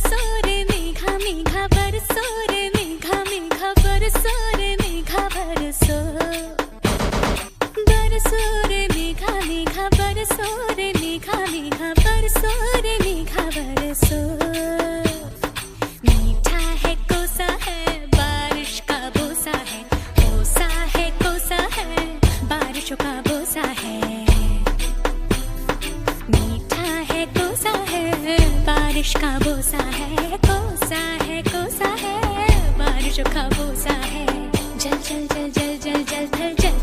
बरसो रे मेघा मेघा बरसो रे मेघा मेघा बरसो रे मेघा बरसो। बरसो रे मेघा मेघा बरसो रे मेघा मेघा बरसो रे मेघा बरसो। मीठा है कोसा है बारिश का बोसा है, कोसा है कोसा है बारिशों का बोसा है। मीठा है कोसा है बारिश का बोसा है, कोसा है कोसा है बारिशों का बोसा है। जल जल जल जल जल जल जल जल